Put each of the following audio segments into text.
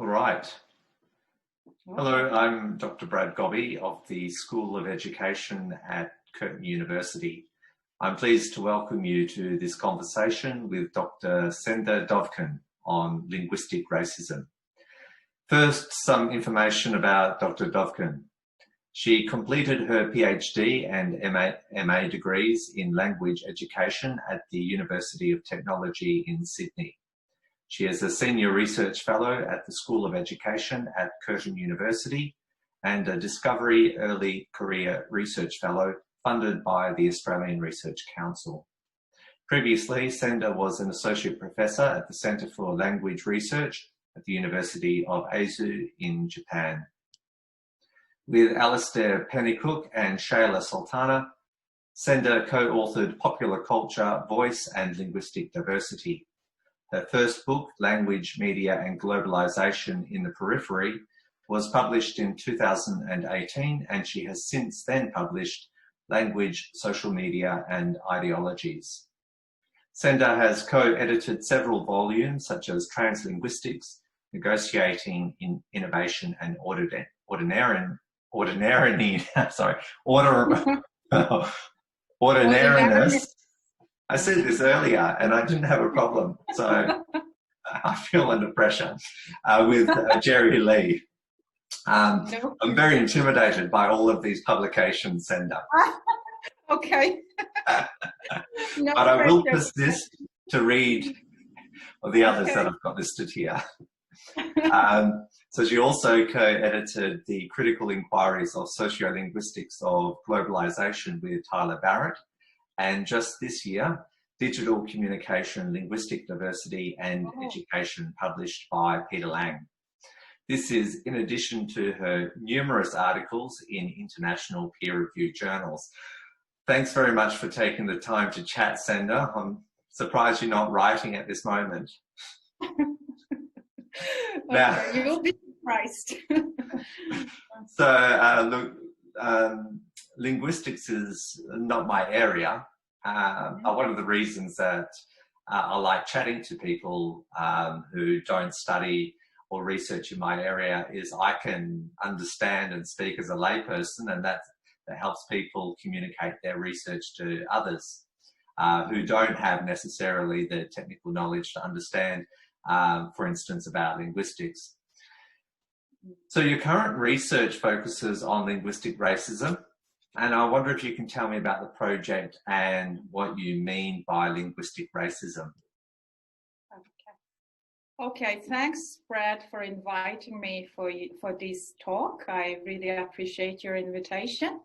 All right. Hello, I'm Dr. Brad Gobby of the School of Education at Curtin University. I'm pleased to welcome you to this conversation with Dr. Sender Dovchin on linguistic racism. First, some information about Dr. Dovchin. She completed her PhD and MA degrees in language education at the University of Technology in Sydney. She is a Senior Research Fellow at the School of Education at Curtin University and a Discovery Early Career Research Fellow funded by the Australian Research Council. Previously, Sender was an Associate Professor at the Centre for Language Research at the University of Aizu in Japan. With Alistair Pennycook and Shayla Sultana, Sender co-authored Popular Culture, Voice and Linguistic Diversity. Her first book, Language, Media and Globalisation in the Periphery, was published in 2018, and she has since then published Language, Social Media and Ideologies. Sender has co-edited several volumes such as Translinguistics, Negotiating in Innovation and Ordinariness. I said this earlier and I didn't have a problem, so I feel under pressure with Jerry Lee. I'm very intimidated by all of these publications, Sender. Okay. But I will persist to read the others that I've got listed here. So she also co-edited the Critical Inquiries of Sociolinguistics of Globalization with Tyler Barrett, and just this year, Digital Communication, Linguistic Diversity and Education, published by Peter Lang. This is in addition to her numerous articles in international peer-reviewed journals. Thanks very much for taking the time to chat, Sender. I'm surprised you're not writing at this moment. Now, you will be surprised. So, look, linguistics is not my area. One of the reasons that I like chatting to people who don't study or research in my area is I can understand and speak as a layperson, and that helps people communicate their research to others who don't have necessarily the technical knowledge to understand, for instance, about linguistics. So your current research focuses on linguistic racism, and I wonder if you can tell me about the project and what you mean by linguistic racism. Okay, thanks, Brad, for inviting me for this talk. I really appreciate your invitation.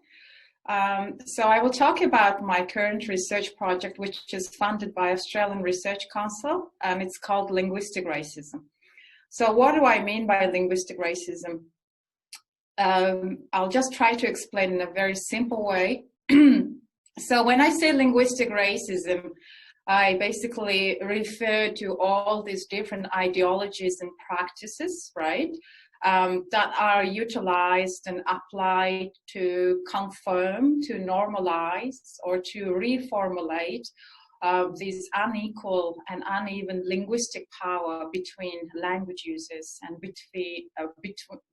So I will talk about my current research project, which is funded by Australian Research Council. It's called Linguistic Racism. So what do I mean by linguistic racism? I'll just try to explain in a very simple way. So when I say linguistic racism, I basically refer to all these different ideologies and practices, right, that are utilized and applied to confirm, to normalize, or to reformulate this unequal and uneven linguistic power between language users and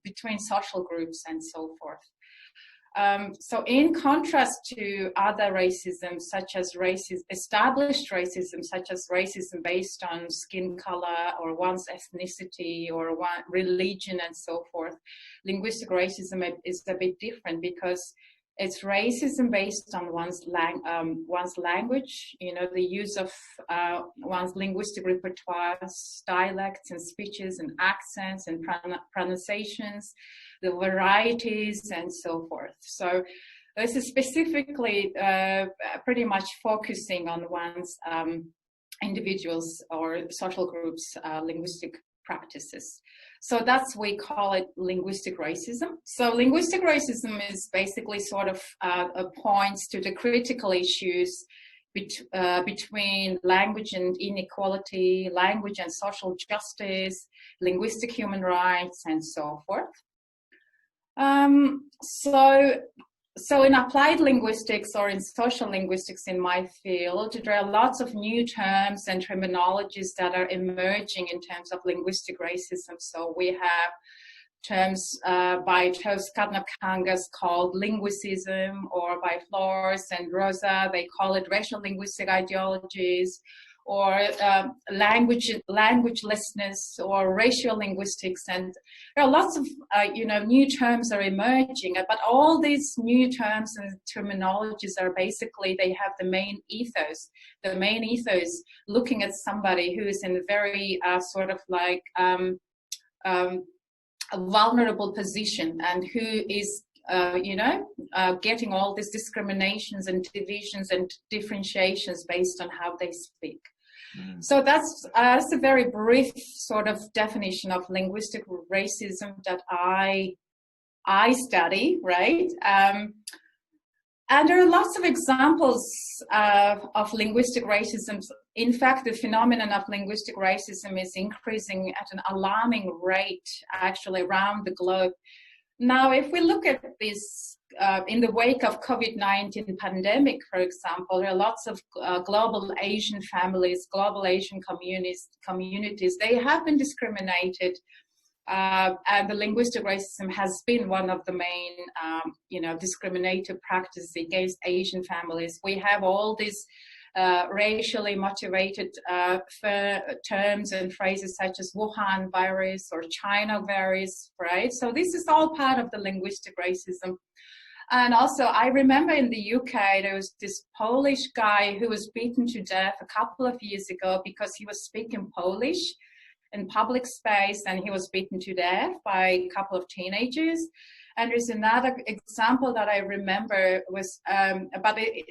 between social groups and so forth. So in contrast to other racism, such as established racism, such as racism based on skin color or one's ethnicity or religion and so forth, linguistic racism is a bit different because it's racism based on one's language, you know, the use of one's linguistic repertoire, dialects and speeches and accents and pronunciations, the varieties and so forth. So this is specifically pretty much focusing on one's individuals or social groups' linguistic practices. So that's, we call it linguistic racism. So linguistic racism is basically sort of points to the critical issues between language and inequality, language and social justice, linguistic human rights, and so forth. So So in applied linguistics or in social linguistics in my field, there are lots of new terms and terminologies that are emerging in terms of linguistic racism. So we have terms by Tos Katnakangas called linguicism, or by Flores and Rosa, they call it racial linguistic ideologies, or languagelessness, or racial linguistics. And there are lots of new terms are emerging, but all these new terms and terminologies are basically, they have the main ethos looking at somebody who is in a very sort of like a vulnerable position, and who is getting all these discriminations and divisions and differentiations based on how they speak. So that's a very brief sort of definition of linguistic racism that I study, right? And there are lots of examples of linguistic racism. In fact, the phenomenon of linguistic racism is increasing at an alarming rate, actually, around the globe. Now, if we look at this in the wake of COVID-19 pandemic, for example, there are lots of global Asian families, global Asian communities. They have been discriminated, and the linguistic racism has been one of the main, discriminative practices against Asian families. We have all these racially motivated terms and phrases such as Wuhan virus or China virus, right? So this is all part of the linguistic racism. And also, I remember in the UK, there was this Polish guy who was beaten to death a couple of years ago because he was speaking Polish in public space, and he was beaten to death by a couple of teenagers. And there's another example that I remember was,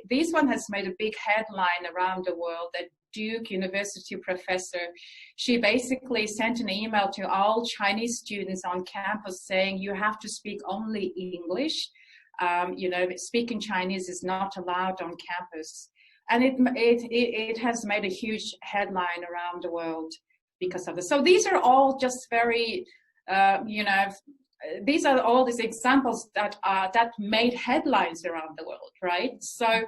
this one has made a big headline around the world. That Duke University professor, she basically sent an email to all Chinese students on campus saying, you have to speak only English. Speaking Chinese is not allowed on campus. And it has made a huge headline around the world because of this. So these are all just very, these are all these examples that made headlines around the world, right? So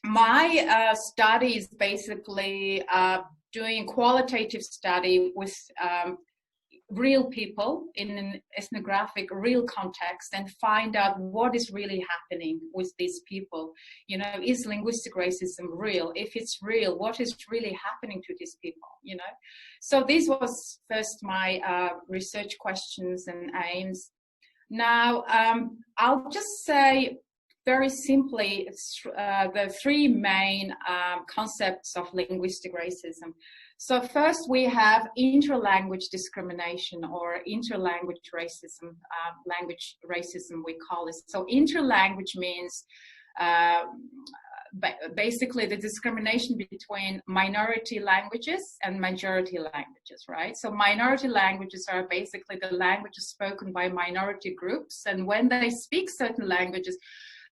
my study is basically doing qualitative study with real people in an ethnographic, real context, and find out what is really happening with these people. Is linguistic racism real? If it's real, what is really happening to these people, So this was first my research questions and aims. Now, I'll just say very simply, the three main concepts of linguistic racism. So first we have interlanguage discrimination, or interlanguage racism, language racism we call it. So interlanguage means basically the discrimination between minority languages and majority languages, right? So minority languages are basically the languages spoken by minority groups, and when they speak certain languages,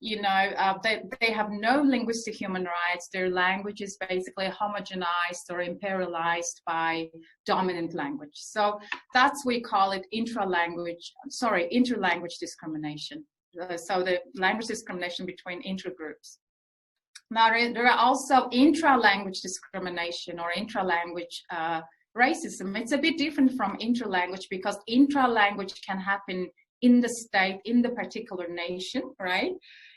they have no linguistic human rights. Their language is basically homogenized or imperialized by dominant language. So that's, we call it interlanguage discrimination. So the language discrimination between intergroups. Now, there are also intralanguage discrimination or intralanguage racism. It's a bit different from interlanguage, because intralanguage can happen in the state, in the particular nation, right?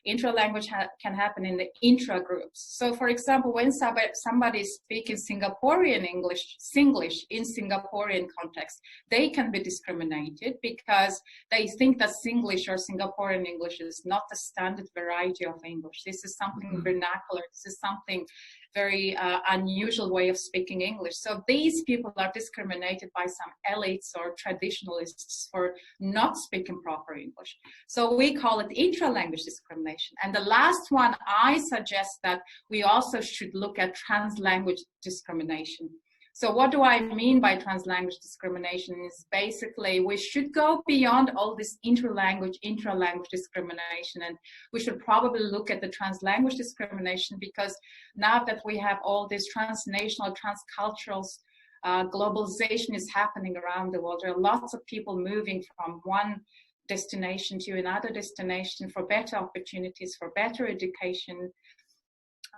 Intralanguage can happen in the intra-groups. So, for example, when somebody is speaking Singaporean English, Singlish in Singaporean context, they can be discriminated because they think that Singlish or Singaporean English is not the standard variety of English. This is something vernacular. This is something very unusual way of speaking English. So these people are discriminated by some elites or traditionalists for not speaking proper English. So we call it intralanguage discrimination. And the last one, I suggest that we also should look at translanguage discrimination. So what do I mean by translanguage discrimination is basically we should go beyond all this interlanguage, intralanguage discrimination, and we should probably look at the translanguage discrimination, because now that we have all this transnational, transcultural globalization is happening around the world, there are lots of people moving from one destination to another destination for better opportunities, for better education.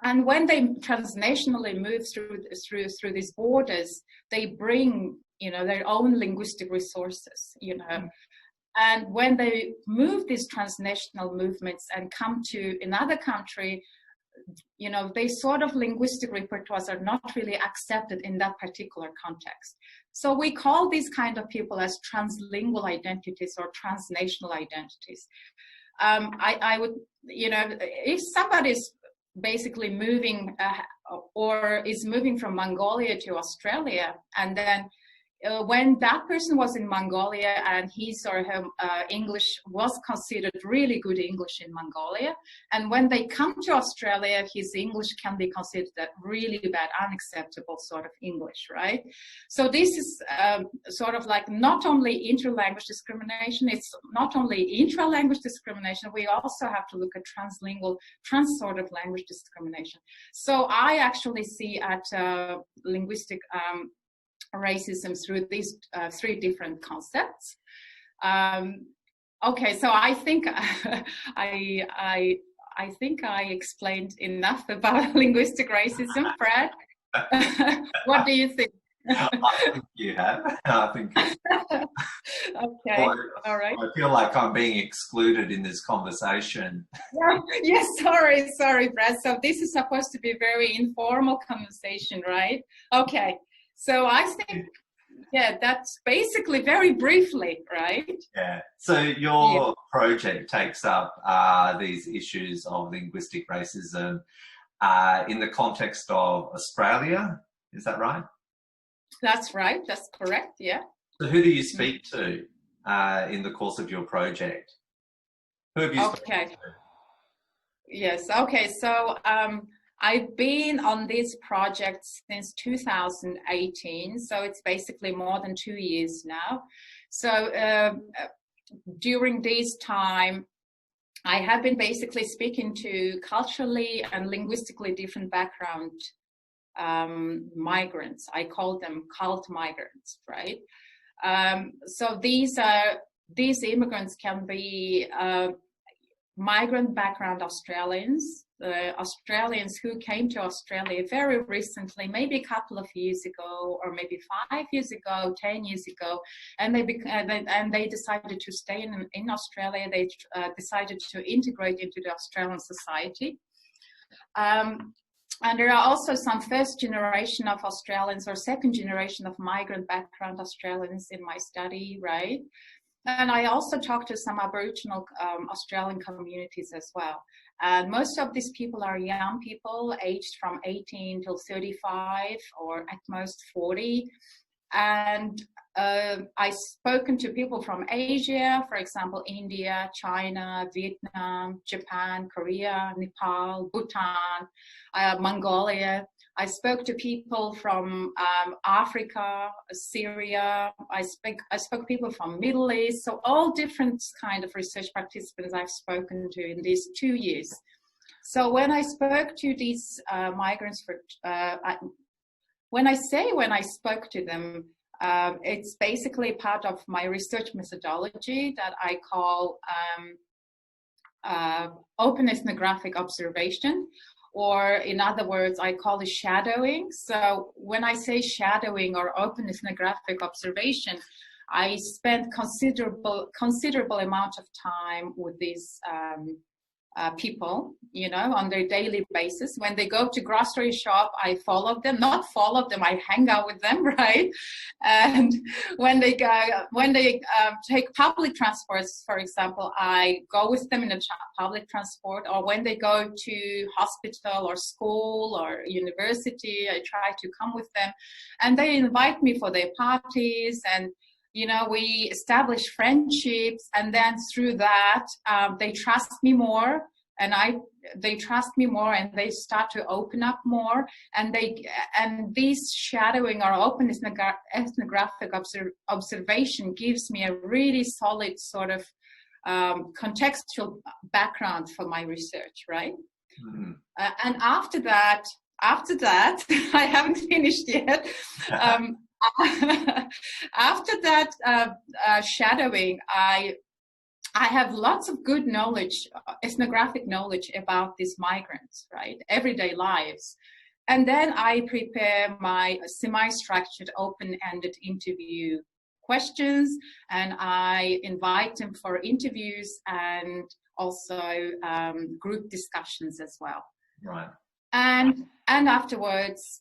And when they transnationally move through these borders, they bring, their own linguistic resources, And when they move these transnational movements and come to another country, they sort of linguistic repertoires are not really accepted in that particular context. So we call these kind of people as translingual identities or transnational identities. I would, if somebody's basically moving or is moving from Mongolia to Australia, and then when that person was in Mongolia and his or her English was considered really good English in Mongolia, and when they come to Australia, his English can be considered that really bad, unacceptable sort of English, right? So this is sort of like not only interlanguage discrimination, it's not only intralanguage discrimination, we also have to look at translingual, trans sort of language discrimination. So I actually see at linguistic racism through these three different concepts. Okay, so I think I think I explained enough about linguistic racism, Brad. What do you think? I think you have. I think. Okay. Well, all right. I feel like I'm being excluded in this conversation. Yes, sorry, Brad. So this is supposed to be a very informal conversation, right? Okay. So I think, that's basically very briefly, right? Yeah. So your project takes up these issues of linguistic racism in the context of Australia. Is that right? That's right. That's correct. Yeah. So who do you speak to in the course of your project? Who have you spoken to? Yes. Okay. So I've been on this project since 2018, so it's basically more than 2 years now. So during this time, I have been basically speaking to culturally and linguistically different background migrants. I call them cult migrants, right? So these immigrants can be migrant background Australians, Australians who came to Australia very recently, maybe a couple of years ago, or maybe 5 years ago, 10 years ago, and they decided to stay in Australia. They decided to integrate into the Australian society. And there are also some first generation of Australians or second generation of migrant background Australians in my study, right? And I also talked to some Aboriginal Australian communities as well. And most of these people are young people aged from 18 till 35 or at most 40. And I've spoken to people from Asia, for example, India, China, Vietnam, Japan, Korea, Nepal, Bhutan, Mongolia. I spoke to people from Africa, Syria. I spoke to people from Middle East. So all different kind of research participants I've spoken to in these 2 years. So when I spoke to these migrants, when I spoke to them, it's basically part of my research methodology that I call open ethnographic observation. Or in other words, I call it shadowing. So when I say shadowing or open ethnographic observation, I spend considerable amount of time with these people, on their daily basis. When they go to grocery shop, I follow them, I hang out with them, right? And when they take public transports, for example, I go with them in a public transport, or when they go to hospital or school or university, I try to come with them, and they invite me for their parties, and we establish friendships, and then through that, they trust me more, and they trust me more, and they start to open up more, and this shadowing or open ethnographic observation gives me a really solid sort of contextual background for my research, right? Mm-hmm. And after that, I haven't finished yet. After that shadowing, I I have lots of good knowledge, ethnographic knowledge about these migrants, right? Everyday lives. And then I prepare my semi-structured, open-ended interview questions, and I invite them for interviews and also group discussions as well. Right. And afterwards,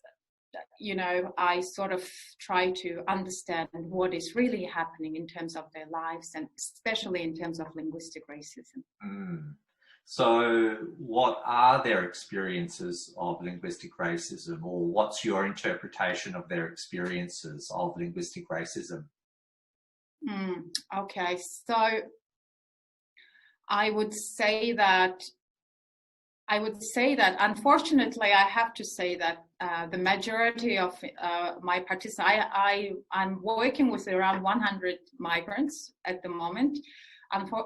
you know, I sort of try to understand what is really happening in terms of their lives, and especially in terms of linguistic racism. Mm. So what are their experiences of linguistic racism, or what's your interpretation of their experiences of linguistic racism? Okay, so I would say that unfortunately, I have to say that the majority of my participants, I'm working with around 100 migrants at the moment.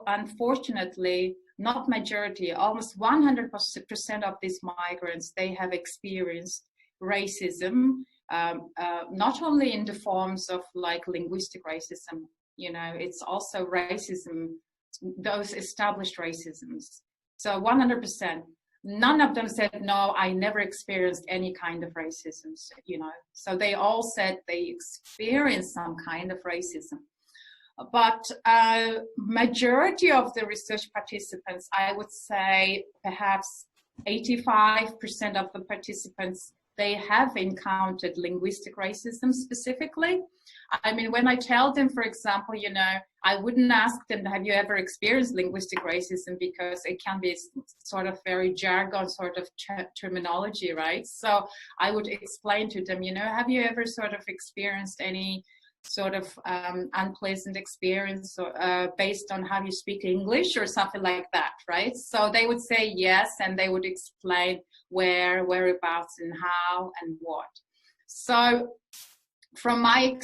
Unfortunately, not majority, almost 100% of these migrants, they have experienced racism, not only in the forms of like linguistic racism, you know, it's also racism, those established racisms. So 100%. None of them said, no, I never experienced any kind of racism, you know. So they all said they experienced some kind of racism. But majority of the research participants, I would say perhaps 85% of the participants, they have encountered linguistic racism specifically. I mean, when I tell them, for example, you know, I wouldn't ask them, have you ever experienced linguistic racism? Because it can be sort of very jargon sort of terminology, right? So I would explain to them, you know, have you ever sort of experienced any sort of unpleasant experience or, based on how you speak English or something like that, right? So they would say yes, and they would explain where, whereabouts, and how, and what. So from my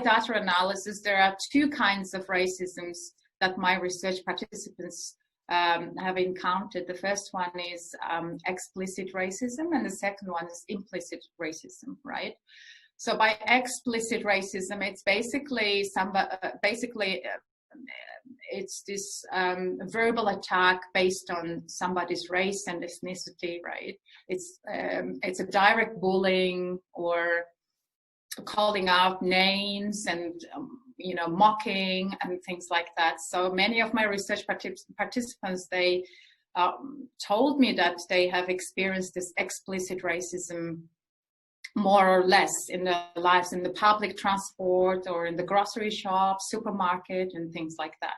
data analysis, there are two kinds of racisms that my research participants have encountered. The first one is explicit racism, and the second one is implicit racism, right? So by explicit racism, it's basically it's this verbal attack based on somebody's race and ethnicity, right? It's a direct bullying or calling out names and you know, mocking and things like that. So many of my research participants, they told me that they have experienced this explicit racism more or less in their lives, in the public transport or in the grocery shop, supermarket, and things like that.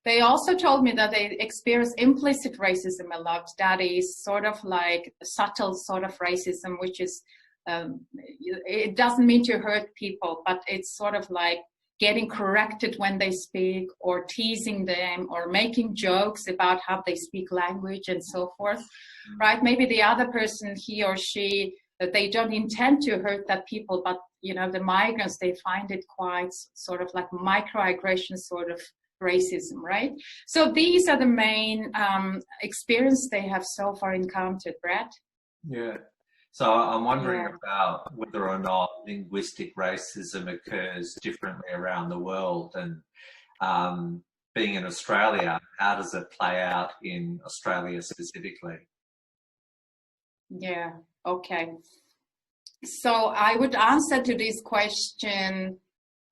They also told me that they experience implicit racism a lot. That is sort of like subtle sort of racism, which is, it doesn't mean to hurt people, but it's sort of like getting corrected when they speak, or teasing them, or making jokes about how they speak language and so forth, right? Maybe the other person, he or she, that they don't intend to hurt that people, but you know, the migrants, they find it quite sort of like microaggression sort of racism, right? So these are the main experience they have so far encountered, Brad. Yeah. So I'm wondering about whether or not linguistic racism occurs differently around the world, and being in Australia, how does it play out in Australia specifically? Yeah. Okay. So I would answer to this question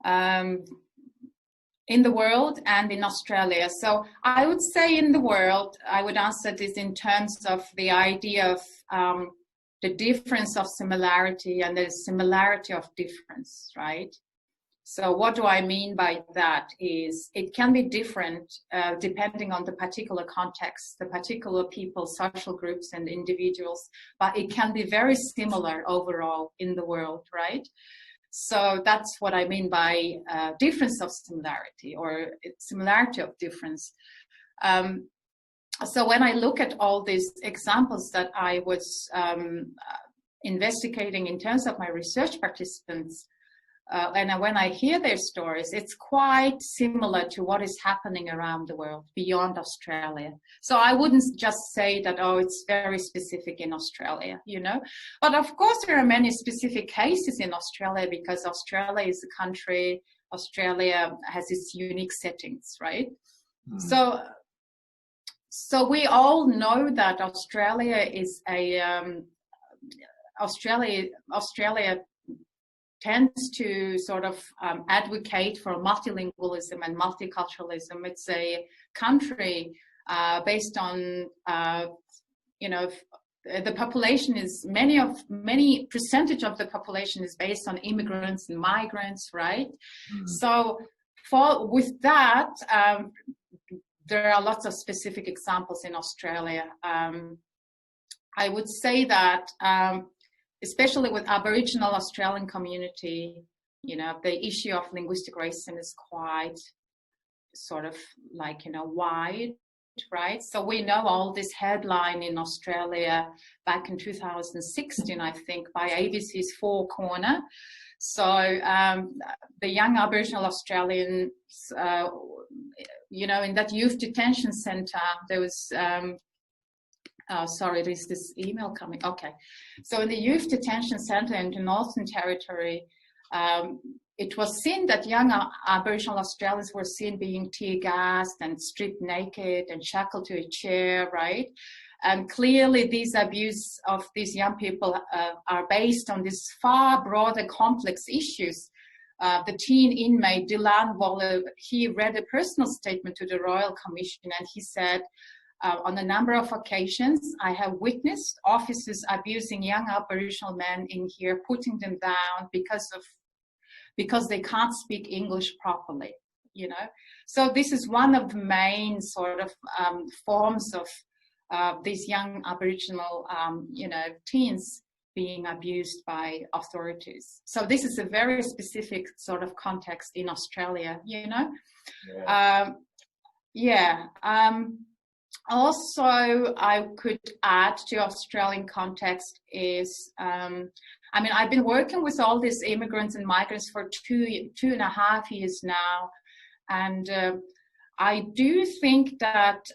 in the world and in Australia. So I would say in the world, I would answer this in terms of the idea of the difference of similarity and the similarity of difference, right? So what do I mean by that is it can be different depending on the particular context, the particular people, social groups and individuals, but it can be very similar overall in the world, right? So that's what I mean by difference of similarity, or similarity of difference. So when I look at all these examples that I was investigating in terms of my research participants, and when I hear their stories, it's quite similar to what is happening around the world beyond Australia. So I wouldn't just say that, oh, it's very specific in Australia, you know. But of course, there are many specific cases in Australia, because Australia is a country Australia has its unique settings, right? Mm. So we all know that Australia is Australia tends to sort of advocate for multilingualism and multiculturalism. It's a country based on, the population is many percentage of the population is based on immigrants and migrants, right? Mm. So with that, there are lots of specific examples in Australia. I would say that, especially with Aboriginal Australian community, the issue of linguistic racism is quite sort of like, wide, right? So we know all this headline in Australia back in 2016, I think, by ABC's Four Corner. So the young Aboriginal Australians, in that youth detention centre, there was, sorry, there's this email coming. Okay. So in the youth detention centre in the Northern Territory, it was seen that young Aboriginal Australians were seen being tear gassed and stripped naked and shackled to a chair, right? And clearly these abuse of these young people are based on these far broader complex issues. The teen inmate, Dylan Waller, he read a personal statement to the Royal Commission, and he said, on a number of occasions, I have witnessed officers abusing young Aboriginal men in here, putting them down because they can't speak English properly, So this is one of the main sort of forms of these young Aboriginal, teens being abused by authorities. So this is a very specific sort of context in Australia, Yeah. Also, I could add to Australian context is, I've been working with all these immigrants and migrants for two and a half years now. And I do think that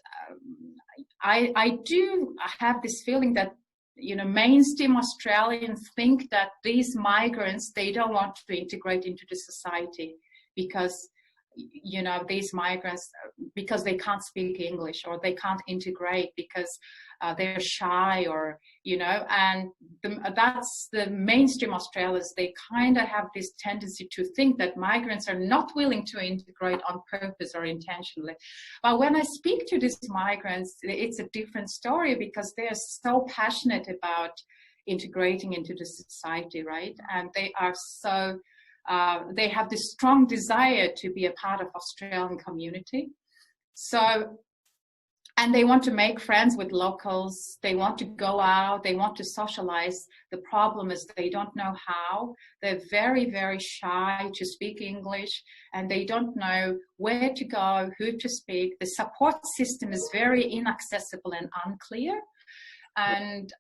I do have this feeling that, mainstream Australians think that these migrants, they don't want to integrate into the society because, these migrants, because they can't speak English, or they can't integrate because they're shy, or, and that's the mainstream Australians. They kind of have this tendency to think that migrants are not willing to integrate on purpose or intentionally. But when I speak to these migrants, it's a different story, because they are so passionate about integrating into the society, right? And they are so they have this strong desire to be a part of Australian community. So, and they want to make friends with locals. They want to go out. They want to socialize. The problem is they don't know how. They're very, very shy to speak English, and they don't know where to go, who to speak. The support system is very inaccessible and unclear. And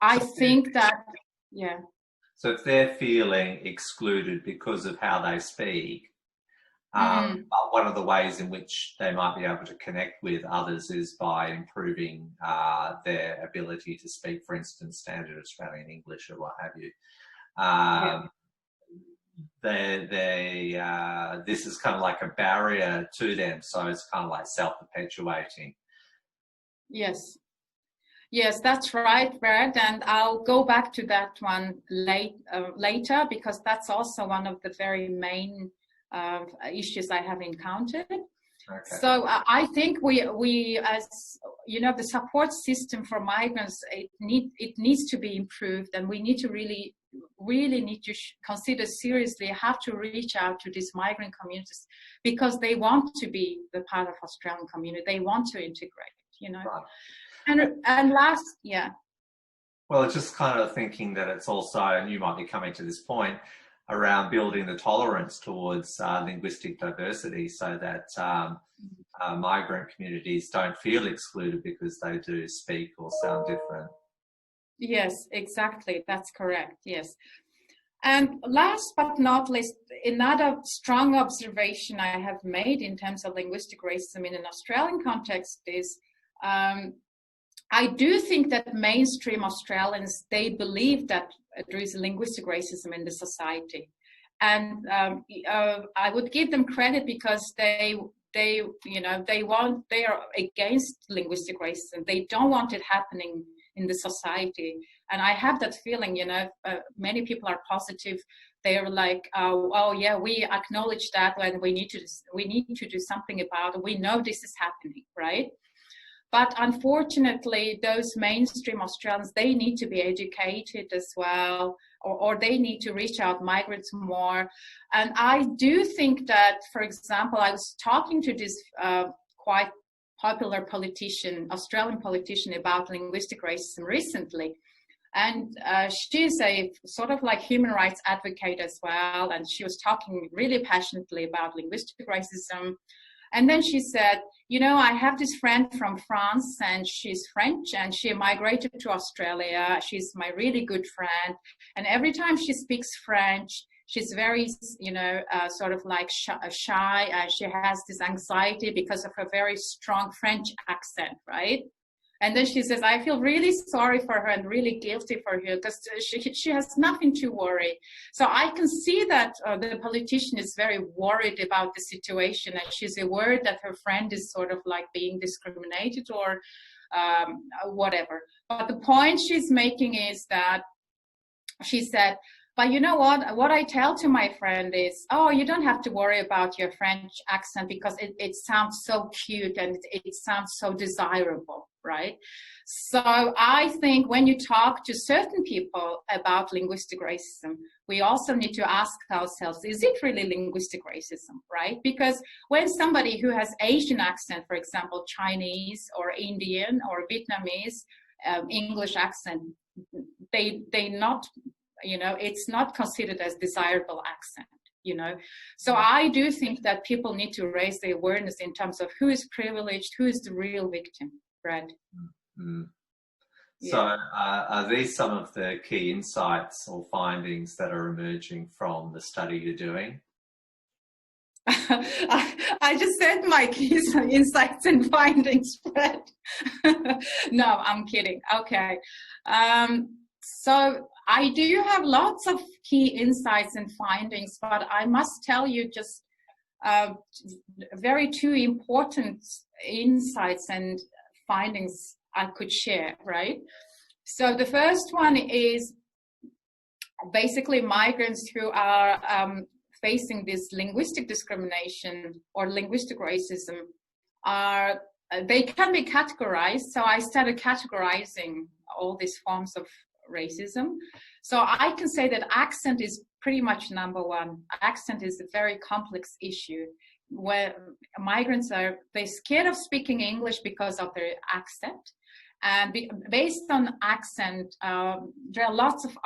I think that, yeah. So if they're feeling excluded because of how they speak, one of the ways in which they might be able to connect with others is by improving their ability to speak, for instance, standard Australian English or what have you. This is kind of like a barrier to them, so it's kind of like self-perpetuating. Yes, that's right, Brad, and I'll go back to that one later, because that's also one of the very main issues I have encountered. Okay. So I think we as the support system for migrants, it needs to be improved, and we need to really need to consider seriously how to reach out to these migrant communities, because they want to be the part of Australian community. They want to integrate, Right. And last, yeah. Well, it's just kind of thinking that it's also, and you might be coming to this point, around building the tolerance towards linguistic diversity, so that migrant communities don't feel excluded because they do speak or sound different. Yes, exactly. That's correct. Yes. And last but not least, another strong observation I have made in terms of linguistic racism in an Australian context is, I do think that mainstream Australians, they believe that there is linguistic racism in the society. And I would give them credit because they are against linguistic racism. They don't want it happening in the society. And I have that feeling, many people are positive. They're like, oh yeah, we acknowledge that, and we need to do something about it. We know this is happening, right? But unfortunately, those mainstream Australians, they need to be educated as well, or they need to reach out migrants more. And I do think that, for example, I was talking to this quite popular politician, Australian politician, about linguistic racism recently. And she's a sort of like human rights advocate as well. And she was talking really passionately about linguistic racism. And then she said, I have this friend from France, and she's French, and she migrated to Australia. She's my really good friend. And every time she speaks French, she's very, sort of like shy. And she has this anxiety because of her very strong French accent, right? And then she says, I feel really sorry for her and really guilty for her because she has nothing to worry. So I can see that the politician is very worried about the situation, and she's aware that her friend is sort of like being discriminated or whatever. But the point she's making is that she said, but you know what I tell to my friend is, oh, you don't have to worry about your French accent because it sounds so cute and it sounds so desirable, right? So I think when you talk to certain people about linguistic racism, we also need to ask ourselves, is it really linguistic racism, right? Because when somebody who has Asian accent, for example, Chinese or Indian or Vietnamese, English accent, they not, it's not considered as desirable accent, So I do think that people need to raise the awareness in terms of who is privileged, who is the real victim, Brad. Mm-hmm. Yeah. So are these some of the key insights or findings that are emerging from the study you're doing? I just said my key insights and findings, Brad. No, I'm kidding. Okay. So I do have lots of key insights and findings, but I must tell you just very two important insights and findings I could share, right? So the first one is basically migrants who are facing this linguistic discrimination or linguistic racism they can be categorized. So I started categorizing all these forms of racism. So I can say that accent is pretty much number one. Accent is a very complex issue where migrants they're scared of speaking English because of their accent. And based on accent, there are lots of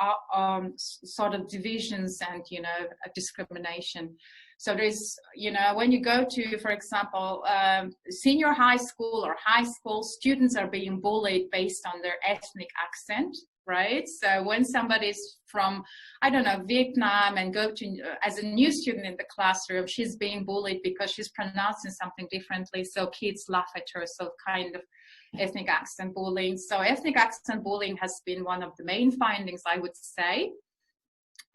sort of divisions and, discrimination. So there's, when you go to, for example, senior high school or high school, students are being bullied based on their ethnic accent, right? So when somebody's from, I don't know, Vietnam and go to, as a new student in the classroom, she's being bullied because she's pronouncing something differently. So kids laugh at her, so kind of ethnic accent bullying. So ethnic accent bullying has been one of the main findings, I would say.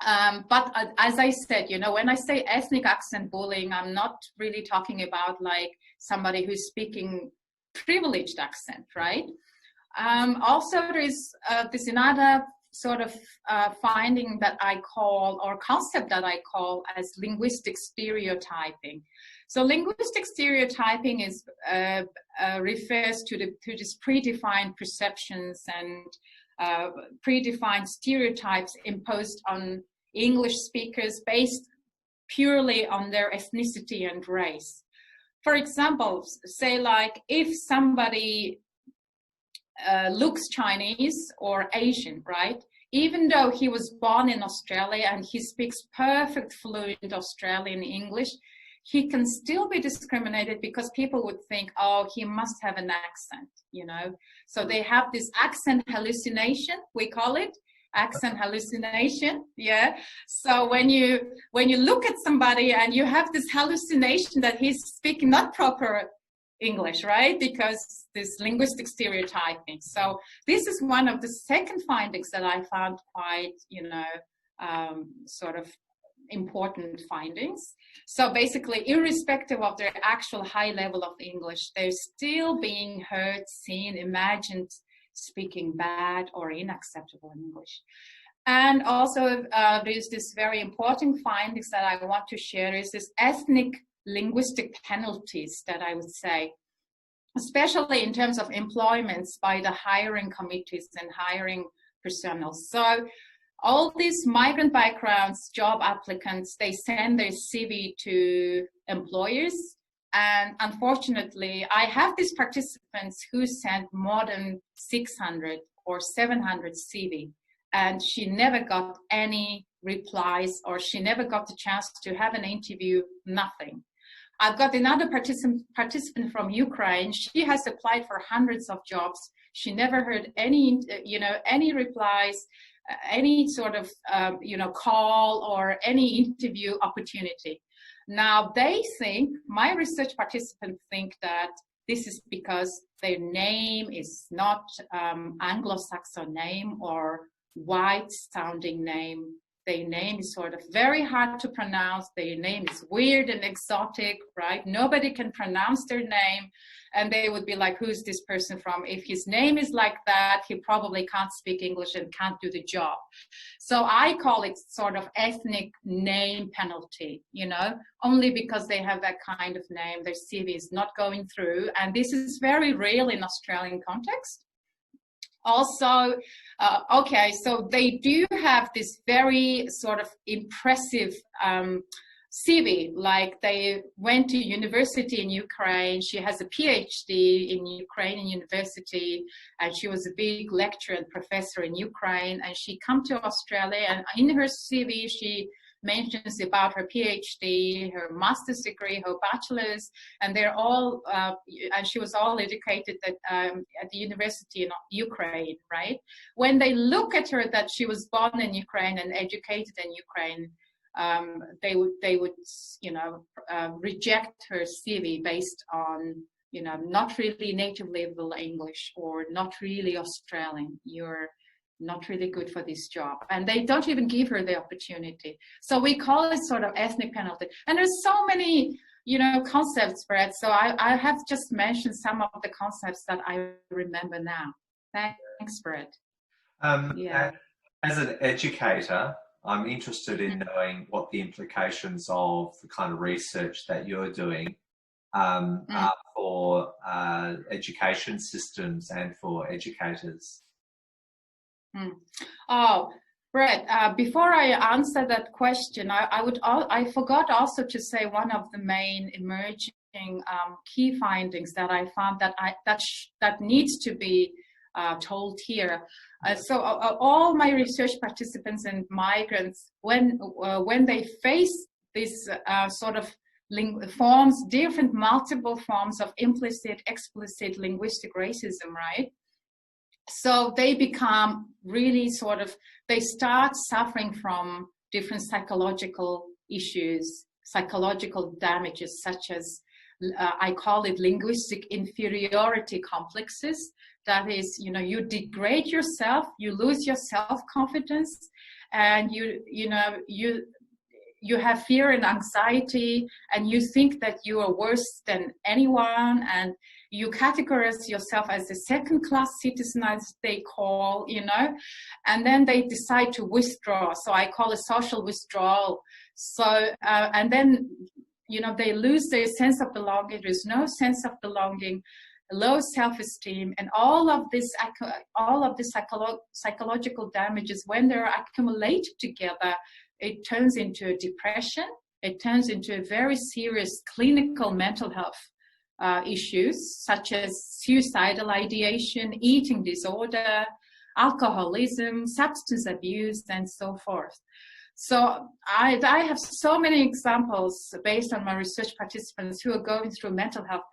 But as I said, when I say ethnic accent bullying, I'm not really talking about like somebody who's speaking privileged accent, right? Also, there's another sort of finding that I call, or concept that I call as linguistic stereotyping. So linguistic stereotyping is refers to this predefined perceptions and predefined stereotypes imposed on English speakers based purely on their ethnicity and race. For example, say like if somebody looks Chinese or Asian, right? Even though he was born in Australia and he speaks perfect fluent Australian English, he can still be discriminated because people would think, oh, he must have an accent, So they have this accent hallucination, we call it, accent hallucination, yeah. So when you look at somebody and you have this hallucination that he's speaking not proper English, right? Because this linguistic stereotyping. So this is one of the second findings that I found quite, sort of important findings. So basically, irrespective of their actual high level of English, they're still being heard, seen, imagined, speaking bad or unacceptable English. And also, there's this very important findings that I want to share is this ethnic linguistic penalties that I would say, especially in terms of employments by the hiring committees and hiring personnel. So all these migrant backgrounds, job applicants, they send their CV to employers. And unfortunately, I have these participants who sent more than 600 or 700 CV, and she never got any replies, or she never got the chance to have an interview, nothing. I've got another participant from Ukraine. She has applied for hundreds of jobs. She never heard any, any replies, any sort of, call or any interview opportunity. Now they think, my research participants think that this is because their name is not Anglo-Saxon name or white sounding name. Their name is sort of very hard to pronounce. Their name is weird and exotic, right? Nobody can pronounce their name. And they would be like, who's this person from? If his name is like that, he probably can't speak English and can't do the job. So I call it sort of ethnic name penalty, only because they have that kind of name, their CV is not going through. And this is very real in Australian context. Also, so they do have this very sort of impressive CV, like they went to university in Ukraine. She has a PhD in Ukrainian university, and she was a big lecturer and professor in Ukraine. And she come to Australia, and in her CV, she mentions about her PhD, her master's degree, her bachelor's, and they're all, and she was all educated at the university in Ukraine, right? When they look at her that she was born in Ukraine and educated in Ukraine, they would reject her CV based on, not really native level English or not really Australian. You're not really good for this job. And they don't even give her the opportunity. So we call it sort of ethnic penalty. And there's so many, concepts, Brad. So I have just mentioned some of the concepts that I remember now. Thanks, Brad. As an educator, I'm interested in knowing what the implications of the kind of research that you're doing are for education systems and for educators. Oh, Brett, before I answer that question, I forgot also to say one of the main emerging key findings that I found that needs to be told here. So all my research participants and migrants, when they face this sort of multiple forms of implicit, explicit linguistic racism, right? So they become really they start suffering from different psychological issues, psychological damages, such as, I call it linguistic inferiority complexes. That is, you degrade yourself, you lose your self-confidence, and you have fear and anxiety, and you think that you are worse than anyone, and you categorize yourself as a second-class citizen, as they call, and then they decide to withdraw. So I call it social withdrawal. So, and then, they lose their sense of belonging. There's no sense of belonging, low self-esteem, and all of this psychological damages, when they're accumulated together, it turns into a depression. It turns into a very serious clinical mental health issues, such as suicidal ideation, eating disorder, alcoholism, substance abuse, and so forth. So I have so many examples based on my research participants who are going through mental health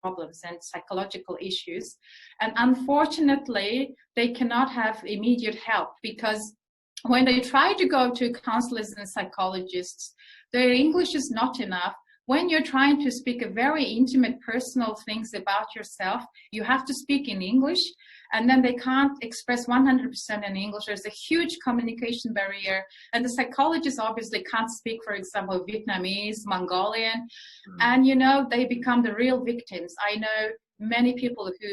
problems and psychological issues. And unfortunately, they cannot have immediate help, because when they try to go to counselors and psychologists, their English is not enough. when you're trying to speak a very intimate, personal things about yourself, you have to speak in English, and then they can't express 100% in English. There's a huge communication barrier, and the psychologists obviously can't speak, for example, Vietnamese, Mongolian, and they become the real victims. I know many people who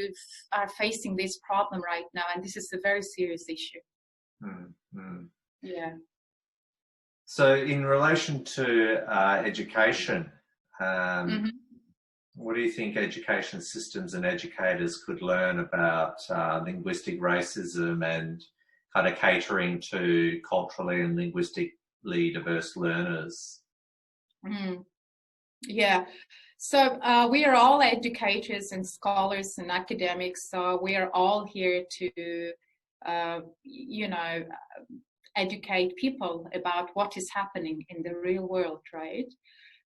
are facing this problem right now, and this is a very serious issue. Yeah. So in relation to education, what do you think education systems and educators could learn about linguistic racism and kind of catering to culturally and linguistically diverse learners? Yeah. So we are all educators and scholars and academics, so we are all here to, educate people about what is happening in the real world, right?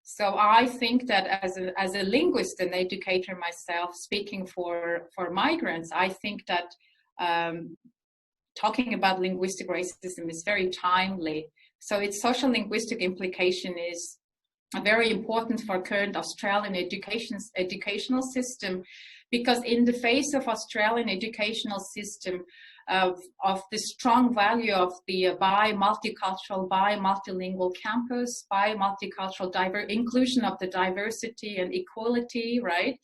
So I think that as a linguist and educator myself, speaking for migrants, I think that talking about linguistic racism is very timely. So its social linguistic implication is very important for current Australian educational system, because in the face of Australian educational system of the strong value of the multicultural, multilingual campus, multicultural inclusion of the diversity and equality, right?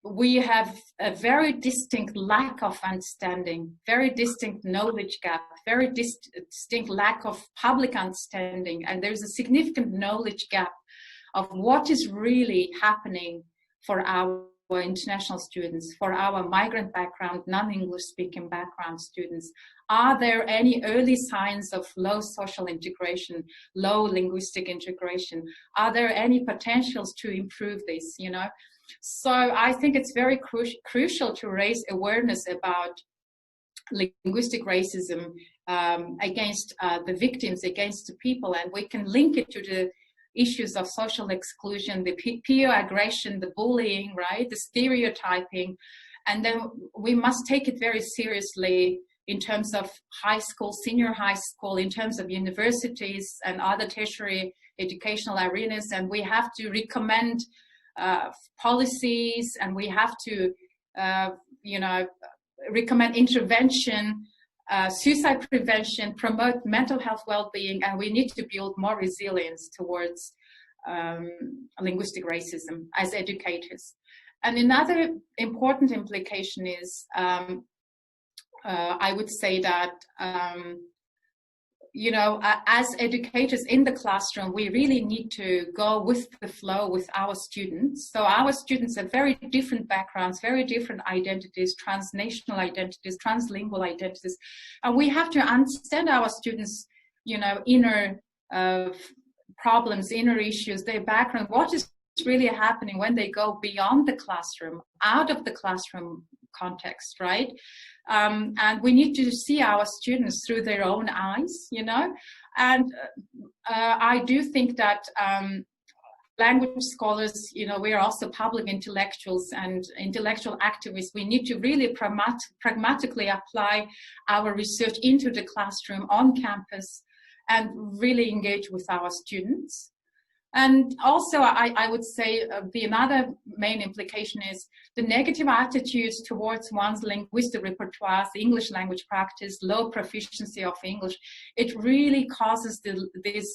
We have a very distinct lack of understanding, very distinct knowledge gap, very distinct lack of public understanding, and there's a significant knowledge gap of what is really happening for our international students, for our migrant background, non-English speaking background students. Are there any early signs of low social integration, low linguistic integration? Are there any potentials to improve this, So I think it's very crucial to raise awareness about linguistic racism against the victims, against the people, and we can link it to the issues of social exclusion, the peer aggression, the bullying, right, the stereotyping, and then we must take it very seriously in terms of high school, senior high school, in terms of universities and other tertiary educational arenas, and we have to recommend policies, and we have to, recommend intervention, suicide prevention, promote mental health well-being, and we need to build more resilience towards linguistic racism as educators. And another important implication is, I would say that, as educators in the classroom, we really need to go with the flow with our students. So our students have very different backgrounds, very different identities, transnational identities, translingual identities. And we have to understand our students, inner problems, inner issues, their background, what is really happening when they go beyond the classroom, out of the classroom context, right? And we need to see our students through their own eyes, and I do think that language scholars, we are also public intellectuals and intellectual activists. We need to really pragmatically apply our research into the classroom, on campus, and really engage with our students. And also, I would say the another main implication is the negative attitudes towards one's linguistic repertoire, the English language practice, low proficiency of English. It really causes these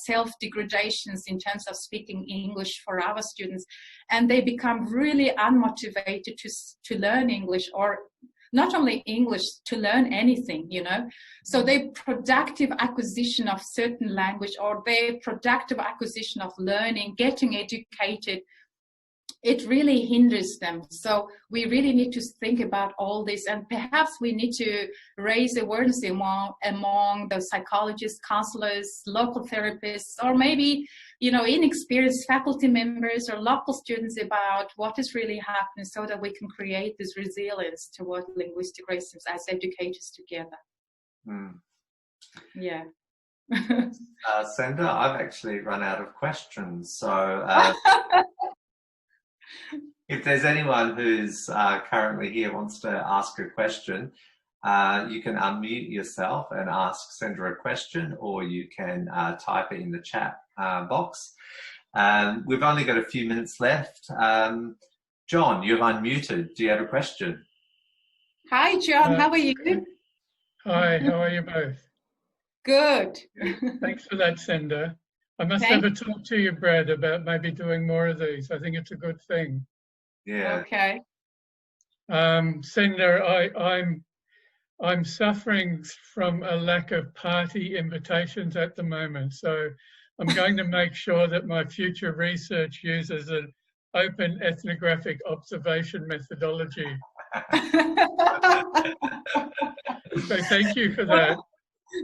self-degradations in terms of speaking English for our students, and they become really unmotivated to learn English, or not only English, to learn anything, So their productive acquisition of certain language, or their productive acquisition of learning, getting educated, it really hinders them. So we really need to think about all this, and perhaps we need to raise awareness among the psychologists, counselors, local therapists, or maybe, inexperienced faculty members or local students about what is really happening, so that we can create this resilience toward linguistic racism as educators together. Yeah. Sender, I've actually run out of questions, so if there's anyone who's currently here wants to ask a question, you can unmute yourself and ask Sender a question, or you can type it in the chat box. We've only got a few minutes left. John, you're unmuted. Do you have a question? Hi, John. How are you? Hi, how are you both? Good. Thanks for that, Sender. I must have a talk to you, Brad, about maybe doing more of these. I think it's a good thing. Yeah. Okay. Sender, I'm suffering from a lack of party invitations at the moment, so I'm going to make sure that my future research uses an open ethnographic observation methodology. So thank you for that.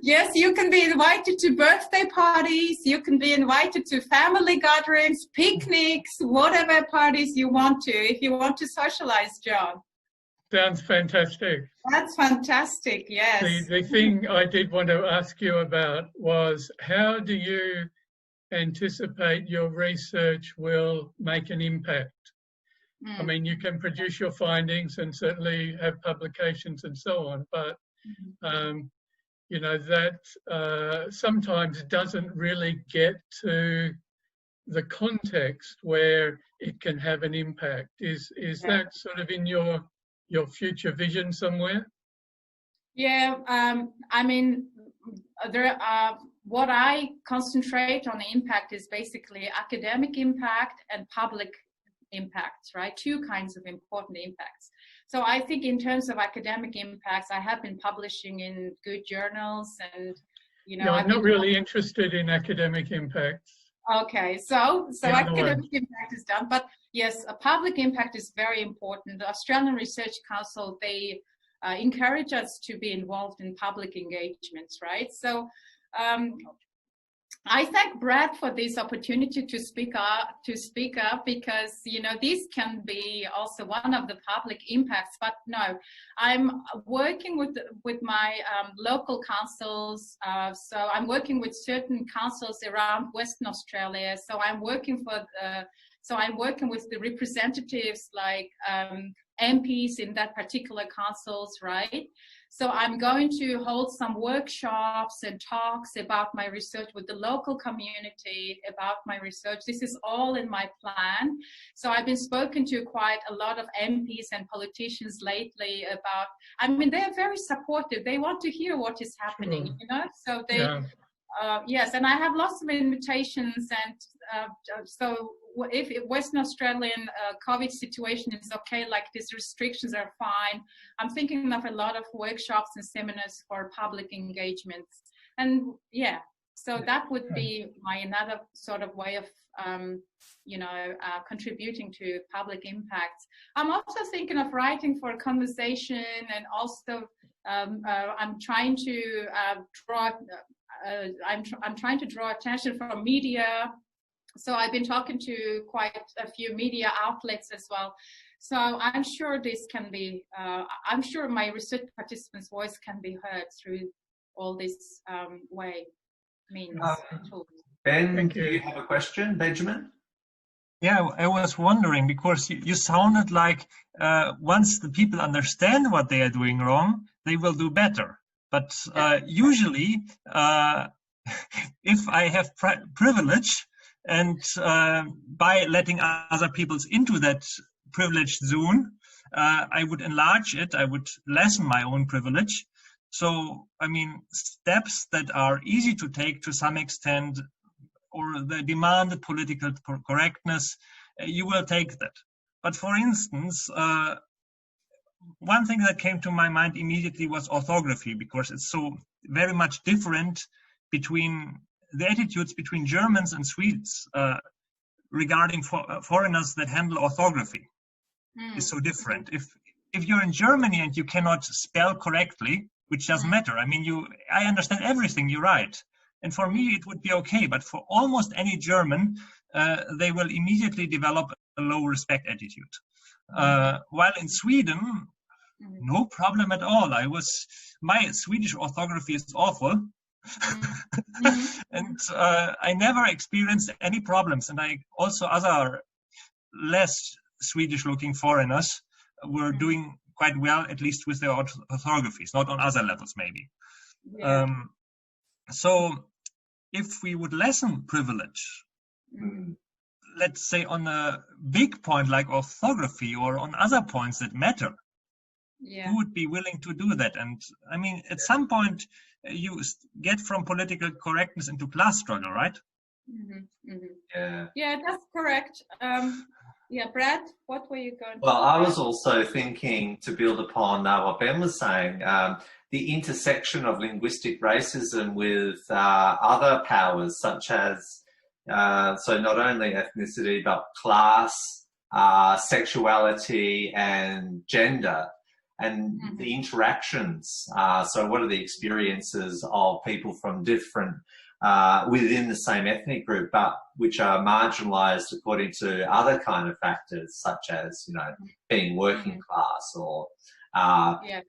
Yes, you can be invited to birthday parties, you can be invited to family gatherings, picnics, whatever parties you want to, if you want to socialize, John. Sounds fantastic. That's fantastic, yes. The thing I did want to ask you about was, how do you anticipate your research will make an impact? I mean, you can produce your findings and certainly have publications and so on, but you know, that sometimes doesn't really get to the context where it can have an impact. Is that sort of in your future vision somewhere? Yeah, I mean, what I concentrate on the impact is basically academic impact and public impacts, right? Two kinds of important impacts. So I think in terms of academic impacts, I have been publishing in good journals, and you know, I'm not really interested in academic impacts. Okay, so academic impact is done, but yes, a public impact is very important. The Australian Research Council, they encourage us to be involved in public engagements, right? So I thank Brad for this opportunity to speak up because, you know, this can be also one of the public impacts. But no, I'm working with my local councils. So I'm working with certain councils around Western Australia. So I'm working with the representatives like MPs in that particular councils, right? So I'm going to hold some workshops and talks about my research with the local community about my research. This is all in my plan. So I've been spoken to quite a lot of MPs and politicians lately about, I mean, they're very supportive. They want to hear what is happening, you know? So they, yes, and I have lots of invitations, and so if Western Australian COVID situation is okay, like these restrictions are fine, I'm thinking of a lot of workshops and seminars for public engagements. And yeah, so that would be my another sort of way of, you know, contributing to public impacts. I'm also thinking of writing for a conversation, and also I'm trying to I'm trying to draw attention from media. So I've been talking to quite a few media outlets as well. So I'm sure this can be, I'm sure my research participants' voice can be heard through all this means. Ben, do you have a question, Benjamin? Yeah, I was wondering, because you sounded like once the people understand what they are doing wrong, they will do better. But usually, if I have privilege, and by letting other peoples into that privileged zone, I would enlarge it, I would lessen my own privilege. So, I mean, steps that are easy to take to some extent, or the demanded political correctness, you will take that. But for instance, one thing that came to my mind immediately was orthography, because it's so very much different between the attitudes between Germans and Swedes regarding foreigners that handle orthography is so different. If you're in Germany and you cannot spell correctly, which doesn't matter. I mean, I understand everything you write. And for me, it would be okay. But for almost any German, they will immediately develop a low respect attitude. While in Sweden, no problem at all. My Swedish orthography is awful. And I never experienced any problems. And other less Swedish looking foreigners were doing quite well, at least with their orthographies, not on other levels maybe. So if we would lessen privilege, let's say on a big point like orthography or on other points that matter, who would be willing to do that? And I mean, at some point, you get from political correctness into class struggle, right? Yeah, that's correct. Yeah, Brad, what were you going to Well, I was also thinking, to build upon what Ben was saying, the intersection of linguistic racism with other powers, such as, so not only ethnicity, but class, sexuality, and gender, and the interactions. So what are the experiences of people from different within the same ethnic group, but which are marginalised according to other kind of factors, such as, you know, being working class or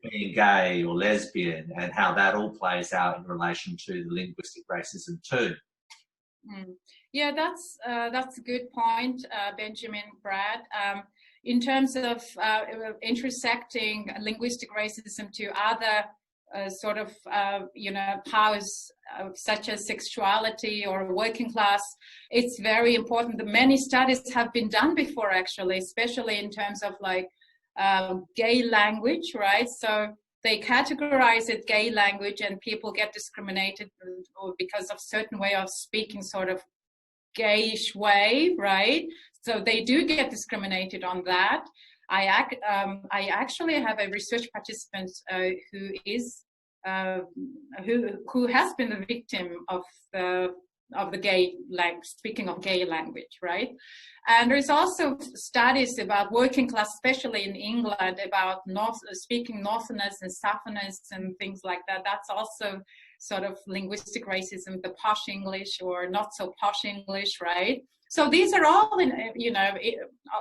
being gay or lesbian, and how that all plays out in relation to the linguistic racism too. Yeah, that's a good point, Benjamin, Brad. In terms of intersecting linguistic racism to other sort of, you know, powers such as sexuality or working class, it's very important. Many studies have been done before, actually, especially in terms of like gay language, right? So they categorize it gay language, and people get discriminated because of certain way of speaking, sort of gayish way, right? So they do get discriminated on that. I actually have a research participant who has been the victim of the gay language, speaking of gay language, right? And there's also studies about working class, especially in England, about speaking Northerners and Southerners and things like that. That's also sort of linguistic racism, the posh English or not so posh English, right? So these are all,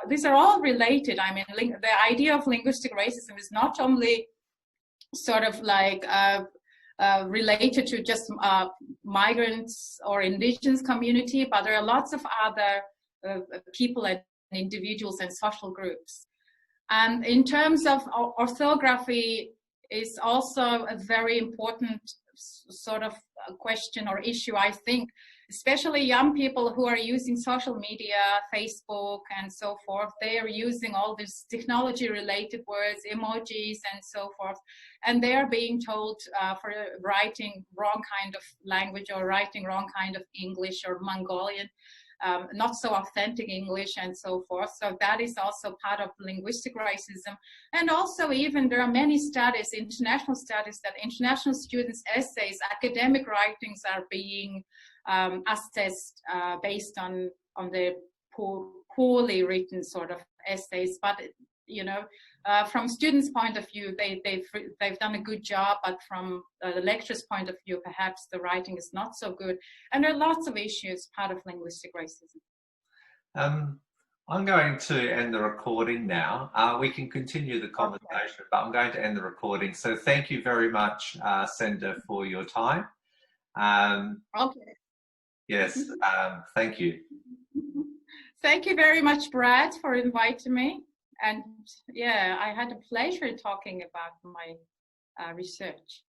these are all related. I mean, the idea of linguistic racism is not only sort of like related to just migrants or indigenous community, but there are lots of other people and individuals and social groups. And in terms of orthography, is also a very important sort of question or issue, I think, especially young people who are using social media, Facebook and so forth. They are using all these technology related words, emojis and so forth, and they are being told for writing wrong kind of language or writing wrong kind of English or Mongolian, not so authentic English and so forth. So that is also part of linguistic racism. And also, even there are many studies, international studies, that international students' essays, academic writings are being assessed based on the poorly written sort of essays. But you know, from students' point of view, they've done a good job, but from the lecturer's point of view, perhaps the writing is not so good. And there are lots of issues part of linguistic racism. I'm going to end the recording now. We can continue the conversation, but I'm going to end the recording. So thank you very much, Sender, for your time. Okay. Yes, thank you. Thank you very much, Brad, for inviting me. And yeah, I had a pleasure talking about my research.